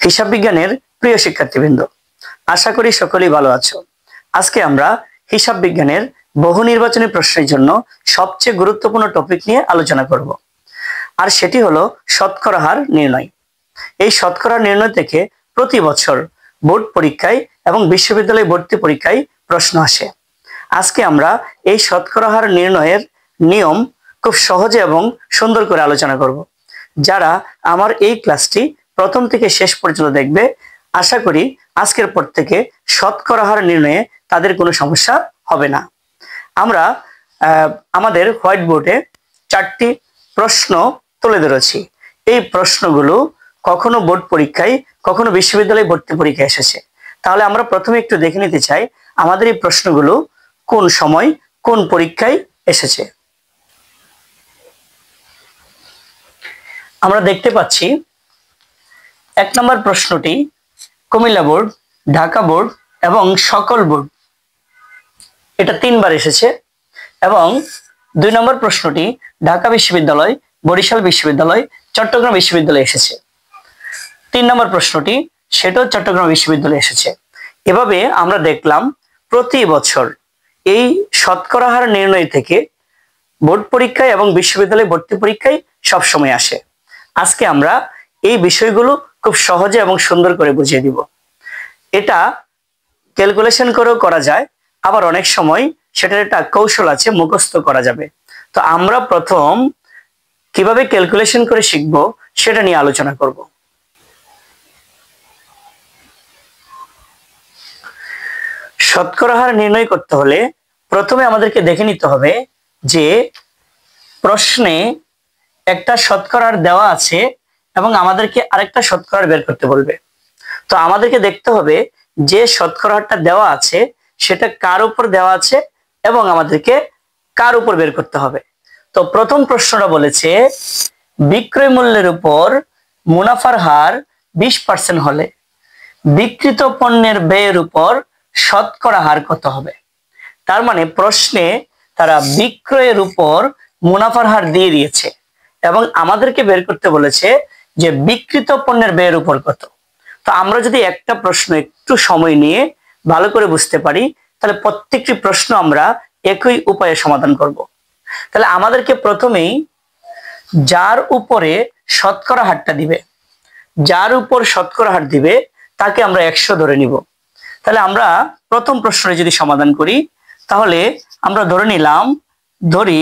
হিসাব বিজ্ঞানের প্রিয় শিক্ষার্থীবৃন্দ, আশা করি সকলেই ভালো আছো। আজকে আমরা হিসাব বিজ্ঞানের বহু নির্বাচনী প্রশ্নের জন্য সবচেয়ে গুরুত্বপূর্ণ টপিক নিয়ে আলোচনা করব, আর সেটি হলো শতকরা হার নির্ণয়। এই শতকরা নির্ণয় থেকে প্রতি বছর বোর্ড পরীক্ষায় এবং বিশ্ববিদ্যালয় ভর্তি পরীক্ষায় প্রশ্ন আসে। আজকে আমরা এই শতকরা হার নির্ণয়ের নিয়ম খুব সহজে এবং সুন্দর করে আলোচনা করব। যারা আমার এই ক্লাসটি প্রথম থেকে শেষ পর্যন্ত দেখবে, আশা করি আজকের পর থেকে শতকরা হার নির্ণয়ে তাদের কোনো সমস্যা হবে না। আমরা আমাদের হোয়াইট বোর্ডে 4টি প্রশ্ন তুলে ধরেছি। এই প্রশ্নগুলো কখনো বোর্ড পরীক্ষায়, কখনো বিশ্ববিদ্যালয় ভর্তি পরীক্ষায় এসেছে। তাহলে আমরা প্রথমে একটু দেখে নিতে চাই আমাদের এই প্রশ্নগুলো কোন সময় কোন পরীক্ষায় এসেছে। আমরা দেখতে পাচ্ছি 1 নম্বর প্রশ্নটি কুমিল্লা বোর্ড, ঢাকা বোর্ড এবং সকল বোর্ড, এটা 3 বার এসেছে। এবং 2 নম্বর প্রশ্নটি ঢাকা বিশ্ববিদ্যালয়, বরিশাল বিশ্ববিদ্যালয়, চট্টগ্রাম বিশ্ববিদ্যালয়ে এসেছে। 3 নম্বর প্রশ্নটি সেটাও চট্টগ্রাম বিশ্ববিদ্যালয়ে এসেছে। এভাবে আমরা দেখলাম প্রতি বছর এই শতকরা হার নির্ণয় থেকে বোর্ড পরীক্ষায় এবং বিশ্ববিদ্যালয় ভর্তি পরীক্ষায় সবসময় আসে। আজকে আমরা এই বিষয়গুলো খুব সহজে এবং সুন্দর করে বুঝিয়ে দিব। এটা ক্যালকুলেশন করেও করা যায়, আবার অনেক সময় সেটার একটা কৌশল আছে, মুখস্থ করা যাবে। তো আমরা প্রথম কিভাবে ক্যালকুলেশন করে শিখবো সেটা নিয়ে আলোচনা করব। শতকরা হার নির্ণয় করতে হলে প্রথমে আমাদেরকে দেখে নিতে হবে যে প্রশ্নে একটা শতকরা হার দেওয়া আছে এবং আমাদেরকে আরেকটা শতকরা হার বের করতে বলবে। তো আমাদেরকে দেখতে হবে যে শতকরা হারটা দেওয়া আছে সেটা কার উপর দেওয়া আছে এবং আমাদেরকে কার উপর বের করতে হবে। তো প্রথম প্রশ্নটা বলেছে বিক্রয় মূল্যের উপর মুনাফার হার 20% হলে বিক্রিত পণ্যের ব্যয়ের উপর শতকরা হার কত হবে। তার মানে প্রশ্নে তারা বিক্রয়ের উপর মুনাফার হার দিয়ে দিয়েছে এবং আমাদেরকে বের করতে বলেছে যে বিক্রিত পণ্যের ব্যয়ের উপর কত। তো আমরা যদি একটা প্রশ্ন একটু সময় নিয়ে ভালো করে বুঝতে পারি, তাহলে প্রত্যেকটি প্রশ্ন আমরা একই উপায়ে সমাধান করব। তাহলে আমাদেরকে প্রথমেই যার উপরে শতকরা হারটা দিবে, যার উপর শতকরা হার দিবে তাকে আমরা 100 ধরে নিব। তাহলে আমরা প্রথম প্রশ্নে যদি সমাধান করি, তাহলে আমরা ধরে নিলাম, ধরি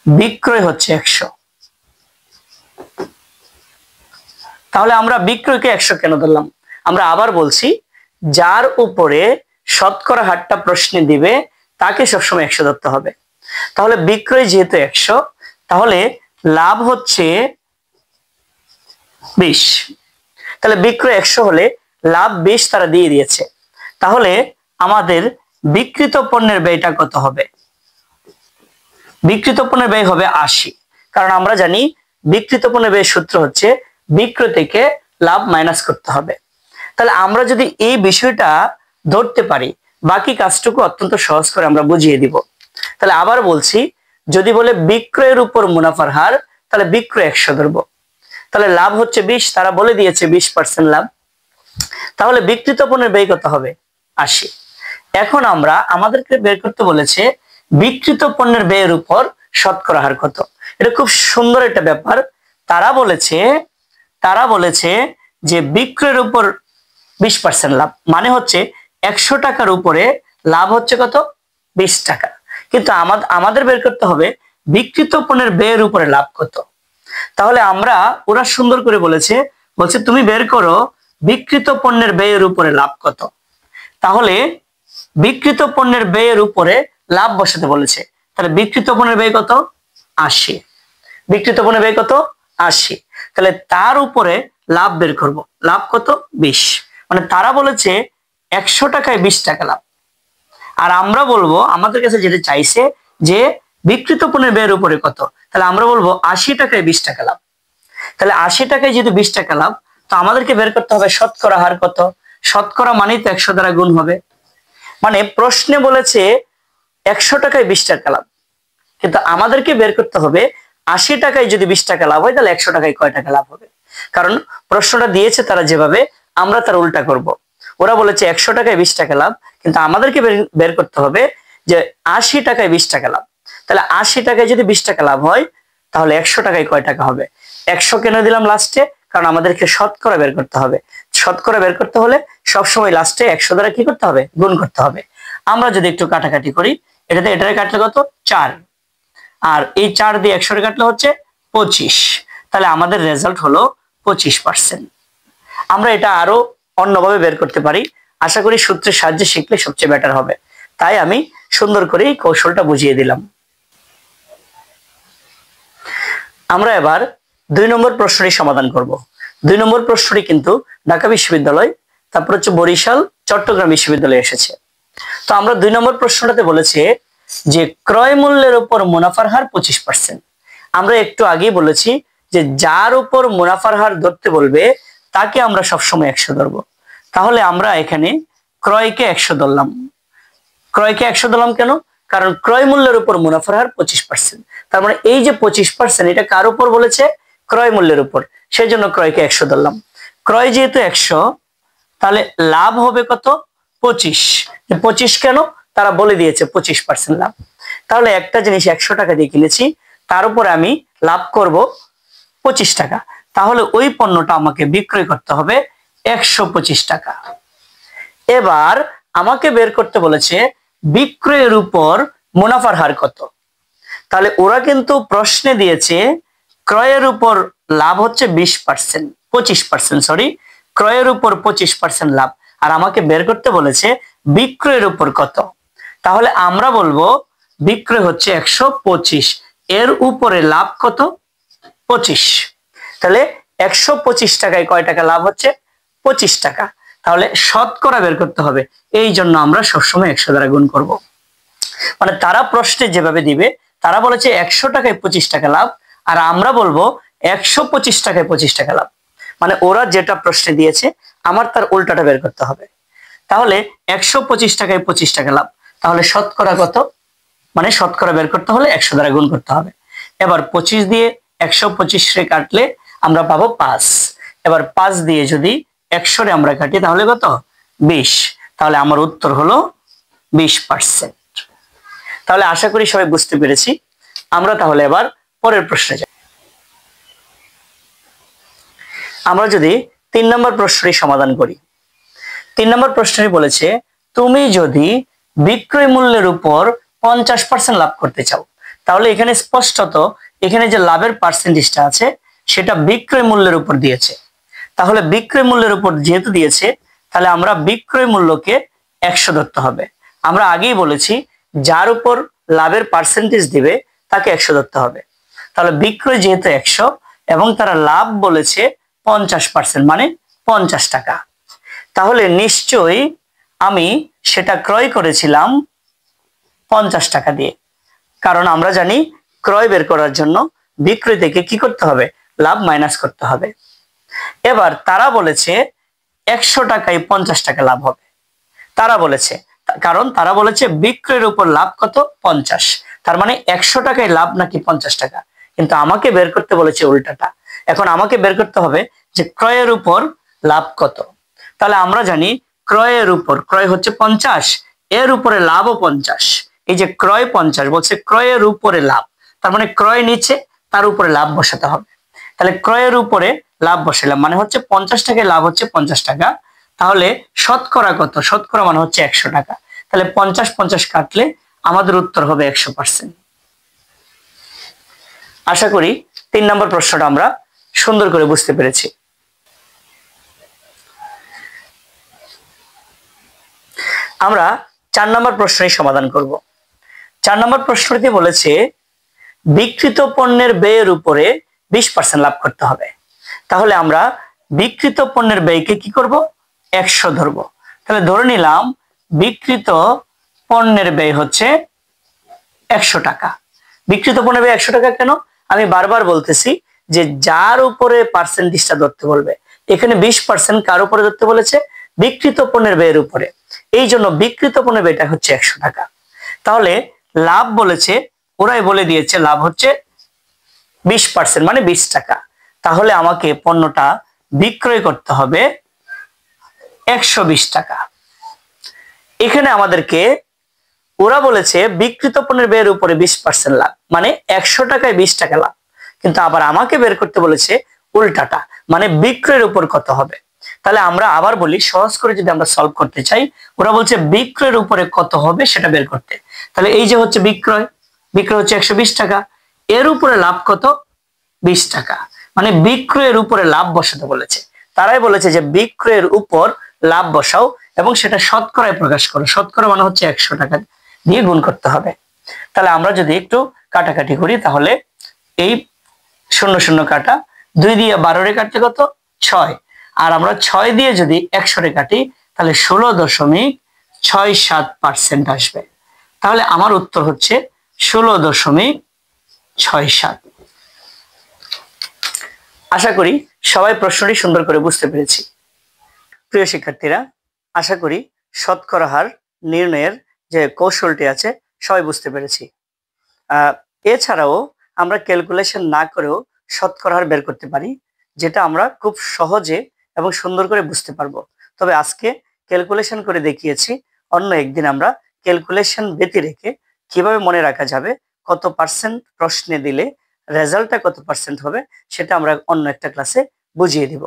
বিক্রয় হচ্ছে 100। তাহলে আমরা বিক্রয়কে 100 কেন ধরলাম? আমরা আবার বলছি, যার উপরে শতকরা হারটা প্রশ্নে দিবে তাকে সবসময় 100 ধরতে হবে। তাহলে বিক্রয় যেহেতু 100, তাহলে লাভ হচ্ছে 20। তাহলে বিক্রয় 100 হলে লাভ 20 তারা দিয়ে দিয়েছে। তাহলে আমাদের বিক্রিত পণ্যের ব্যয়টা কত হবে? বিক্রিত পণ্যের ব্যয় হবে 80, কারণ আমরা জানি বিক্রিত পণ্যের ব্যয়ের সূত্র হচ্ছে বিক্রয় থেকে লাভ মাইনাস করতে হবে। তাহলে আমরা যদি এই বিষয়টা ধরতে পারি, বাকি কাজটুকু অত্যন্ত সহজ করে আমরা বুঝিয়ে দিব। তাহলে আবার বলছি, যদি বলে বিক্রয়ের উপর মুনাফার হার, তাহলে বিক্রয় 100 ধরবো। তাহলে লাভ হচ্ছে 20, তারা বলে দিয়েছে 20% লাভ। তাহলে বিক্রিত পণ্যের ব্যয় কত হবে? 80। এখন আমরা আমাদেরকে বের করতে বলেছে বিক্রিত পণ্যের ব্যয়ের উপর শতকরা হার কত। এটা খুব সুন্দর একটা ব্যাপার। তারা বলেছে যে বিক্রয়ের উপর 20% লাভ, মানে হচ্ছে 100 টাকার উপরে লাভ হচ্ছে কত? 20 টাকা। কিন্তু আমাদের বের করতে হবে বিক্রিত পণ্যের ব্যয়ের উপরে লাভ কত। তাহলে ওরা সুন্দর করে বলছে তুমি বের করো বিক্রিত পণ্যের ব্যয়ের উপরে লাভ কত। তাহলে বিক্রিত পণ্যের ব্যয়ের উপরে লাভ বসাতে বলেছে। তাহলে বিক্রিত পণ্যের ব্যয় কত? 80। বিক্রিত পণ্যের ব্যয় কত? 80। তাহলে তার উপরে লাভ বের করব। লাভ কত? 20। মানে তারা বলেছে 100 টাকায় 20 টাকা লাভ। আর আমরা বলবো, আমাদের কাছে যেটা চাইছে যে বিক্রিত পণ্যের ব্যয়ের উপরে কত, তাহলে আমরা বলবো 80 টাকায় 20 টাকা লাভ। তাহলে 80 টাকায় যেহেতু 20 টাকা লাভ, তো আমাদেরকে বের করতে হবে শতকরা হার কত। শতকরা মানেই তো 100 দ্বারা গুণ হবে। মানে প্রশ্নে বলেছে 100 টাকায় 20 টাকা লাভ, কিন্তু আমাদেরকে বের করতে হবে 80 টাকায় যদি 20 টাকা লাভ হয়, তাহলে 100 টাকায় কয় টাকা লাভ হবে। কারণ প্রশ্নটা দিয়েছে তারা যেভাবে, আমরা তার উল্টা করব। ওরা বলেছে 100 টাকায় 20 টাকা লাভ, কিন্তু আমাদেরকে বের করতে হবে যে 80 টাকায় 20 টাকা লাভ। তাহলে 80 টাকায় যদি 20 টাকা লাভ হয়, তাহলে 100 টাকায় কয় টাকা হবে? 100 কেন দিলাম লাস্টে? কারণ আমাদেরকে শতকরা বের করতে হবে। শতকরা বের করতে হলে সবসময় লাস্টে 100 দ্বারা কি করতে হবে? গুণ করতে হবে। আমরা যদি একটু কাটাকাটি করি, এটারে কাটলে কত? 4, আর এই 4 দিয়ে 100 কাটলে হচ্ছে 25। তাহলে আমাদের রেজাল্ট হলো 25%। আমরা এটা আরো অন্যভাবে বের করতে পারি, আশা করি সূত্রের সাহায্যে শিখলে সবচেয়ে বেটার হবে, তাই আমি সুন্দর করে এই কৌশলটা বুঝিয়ে দিলাম। আমরা এবার 2 নম্বর প্রশ্নটি সমাধান করব। 2 নম্বর প্রশ্নটি কিন্তু ঢাকা বিশ্ববিদ্যালয়, তারপর হচ্ছে বরিশাল, চট্টগ্রাম বিশ্ববিদ্যালয়ে এসেছে। তো আমরা 2 নম্বর প্রশ্নটাতে বলেছে যে ক্রয় মূল্যের উপর মুনাফার হার 25%। আমরা একটু আগেই বলেছি যে যার উপর মুনাফার হার ধরতে বলবে তাকে আমরা সবসময় 100 ধরবো। তাহলে আমরা এখানে ক্রয়কে 100 ধরলাম। ক্রয়কে 100 ধরলাম কেন? কারণ ক্রয় মূল্যের উপর মুনাফার হার 25%। তার মানে এই যে 25%, এটা কার উপর বলেছে? ক্রয় মূল্যের উপর, সেই জন্য ক্রয়কে 100 ধরলাম। ক্রয় যেহেতু 100, তাহলে লাভ হবে কত? 25। 25 কেন? তারা বলে দিয়েছে 25% লাভ। তাহলে একটা জিনিস 100 টাকা দিয়ে কিনেছি, তার উপরে আমি লাভ করব 25 টাকা। তাহলে ওই পণ্যটা আমাকে বিক্রয় করতে হবে 125 টাকা। এবার আমাকে বের করতে বলেছে বিক্রয়ের উপর মুনাফার হার কত। তাহলে ওরা কিন্তু প্রশ্নে দিয়েছে ক্রয়ের উপর লাভ হচ্ছে 25%, সরি, ক্রয়ের উপর 25% লাভ, আর আমাকে বের করতে বলেছে বিক্রয়ের উপর কত। তাহলে আমরা বলবো বিক্রয় হচ্ছে 125, এর উপরে লাভ কত? 25। তাহলে 125 টাকায় কয় টাকা লাভ হচ্ছে? 25 টাকা। তাহলে শতকরা বের করতে হবে, এই জন্য আমরা সবসময় 100 দ্বারা গুণ করব। মানে তারা প্রশ্নে যেভাবে দিবে, তারা বলেছে 100 টাকায় 25 টাকা লাভ, আর আমরা বলবো 125 টাকায় 25 টাকা লাভ। মানে ওরা যেটা প্রশ্নে দিয়েছে আমার তার উল্টাটা বের করতে হবে। তাহলে 125 টাকায় 25 টাকা লাভ, তাহলে শতকরা কত? মানে শতকরা বের করতে হলে 100 দ্বারা গুণ করতে হবে। এবার 25 দিয়ে 125 রে কাটলে আমরা পাবো 5। এবার 5 দিয়ে যদি 100 রে আমরা কাটি তাহলে কত? 20। তাহলে আমার উত্তর হলো 20%। তাহলে আশা করি সবাই বুঝতে পেরেছি। আমরা তাহলে এবার পরের প্রশ্নে যাই। আমরা যদি 3 নম্বর প্রশ্নটি সমাধান করি। 3 নম্বর প্রশ্নটি বলেছে তুমি যদি বিক্রয় মূল্যের উপর 50% লাভ করতে চাও, তাহলে এখানে স্পষ্টত এখানে যে লাভের পার্সেন্টেজটা আছে সেটা বিক্রয় মূল্যের উপর দিয়েছে। তাহলে বিক্রয় মূল্যের উপর যেহেতু দিয়েছে, তাহলে আমরা বিক্রয় মূল্যকে 100 ধরতে হবে। আমরা আগেই বলেছি যার উপর লাভের পার্সেন্টেজ দিবে তাকে 100 ধরতে হবে। তাহলে বিক্রয় যেহেতু 100 এবং তারা লাভ বলেছে 50%, মানে 50 টাকা, তাহলে নিশ্চয়ই আমি সেটা ক্রয় করেছিলাম 50 টাকা দিয়ে। কারণ আমরা জানি ক্রয় বের করার জন্য বিক্রয় থেকে কি করতে হবে? লাভ মাইনাস করতে হবে। এবার তারা বলেছে 100 টাকায় 50 টাকা লাভ হবে। তারা বলেছে, কারণ তারা বলেছে বিক্রয়ের উপর লাভ কত? 50। তার মানে 100 টাকায় লাভ নাকি 50 টাকা, কিন্তু আমাকে বের করতে বলেছে উল্টাটা। এখন আমাকে বের করতে হবে যে ক্রয়ের উপর লাভ কত। তাহলে আমরা জানি ক্রয়ের উপর, ক্রয় হচ্ছে 50, এর উপরে লাভও 50। এই যে ক্রয় 50 বলছে ক্রয়ের উপরে লাভ, তার মানে ক্রয় নিচে, তার উপরে লাভ বসাতে হবে। তাহলে ক্রয়ের উপরে লাভ বসালাম, মানে হচ্ছে 50 টাকায় লাভ হচ্ছে 50 টাকা। তাহলে শতকরা কত? শতকরা মানে হচ্ছে 100 টাকা। তাহলে 50-50 কাটলে আমাদের উত্তর হবে 100%। আশা করি 3 নম্বর প্রশ্নটা আমরা সুন্দর করে বুঝতে পেরেছি। আমরা 4 নম্বর প্রশ্নের সমাধান করব। 4 নম্বর প্রশ্নটি বলেছে বিক্রিত পণ্যের ব্যয়ের উপরে 20% লাভ করতে হবে। তাহলে আমরা বিক্রিত পণ্যের ব্যয়কে কি করব? 100 ধরব। তাহলে ধরে নিলাম বিক্রিত পণ্যের ব্যয় হচ্ছে 100 টাকা। বিক্রিত পণ্যের ব্যয় 100 টাকা কেন? আমি বারবার বলতেছি যে যার উপরে পার্সেন্টেজটা ধরতে বলবে, এখানে 20% কার উপরে ধরতে বলেছে? বিক্রিত পণ্যের ব্যয়ের উপরে। এই জন্য বিক্রিত পণ্যের ব্যয়টা হচ্ছে 100 টাকা। তাহলে লাভ বলেছে, ওরাই বলে দিয়েছে লাভ হচ্ছে 20%, মানে 20 টাকা। তাহলে আমাকে পণ্যটা বিক্রয় করতে হবে 120 টাকা। এখানে আমাদেরকে ওরা বলেছে বিক্রিত পণ্যের ব্যয়ের উপরে 20% লাভ, মানে 100 টাকায় 20 টাকা লাভ। কিন্তু আবার আমাকে বের করতে বলেছে উল্টাটা, মানে বিক্রয়ের উপর কত হবে। তাহলে আমরা আবার বলি, সহজ করে যদি আমরা সলভ করতে চাই, ওরা বলছে বিক্রয়ের উপরে কত হবে সেটা বের করতে। তাহলে এই যে হচ্ছে বিক্রয়, বিক্রয় হচ্ছে 120 টাকা, এর উপরে লাভ কত? 20 টাকা, মানে বিক্রয়ের উপরে লাভ বসাতে বলেছে। তারাই বলেছে যে বিক্রয়ের উপর লাভ বসাও এবং সেটা শতকরায় প্রকাশ করো। শতকরা মানে হচ্ছে 100 টাকা দিয়ে গুণ করতে হবে। তাহলে আমরা যদি একটু কাটাকাটি করি, তাহলে এই 0 0 কাটা, 2 দিয়ে 12 রে কাটতে কত? 6, আর আমরা 6 দিয়ে যদি 100 রে কাটি তাহলে 16.67% আসবে। তাহলে আমার উত্তর হচ্ছে 16.67। আশা করি সবাই প্রশ্নটি সুন্দর করে বুঝতে পেরেছি। প্রিয় শিক্ষার্থীরা, আশা করি শতকরা হার নির্ণয়ের যে কৌশলটি আছে সবাই বুঝতে পেরেছি। এছাড়াও আমরা ক্যালকুলেশন না করেও শতকরা হার বের করতে পারি, যেটা আমরা খুব সহজে এবং সুন্দর করে বুঝতে পারবো। তবে আজকে ক্যালকুলেশন করে দেখিয়েছি, অন্য একদিন আমরা ক্যালকুলেশন ব্যতি রেখে কিভাবে মনে রাখা যাবে, কত পার্সেন্ট প্রশ্নে দিলে রেজাল্টটা কত পার্সেন্ট হবে, সেটা আমরা অন্য একটা ক্লাসে বুঝিয়ে দিব।